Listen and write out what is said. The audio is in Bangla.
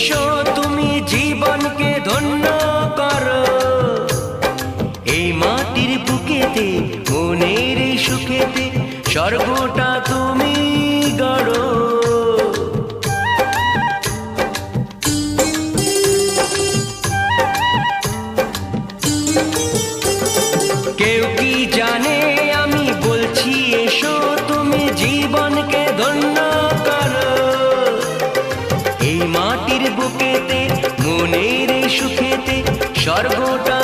এসো তুমি জীবনকে ধন্য করো, এই মাটির বুকেতে মনের এই সুখেতে স্বর্গটা তুমি গড়ো। কেউ কি জানে আমি বলছি এসো তুমি জীবনকে ধন্য করো, এই মাটির বুকেতে মনের এই সুখেতে স্বর্গটা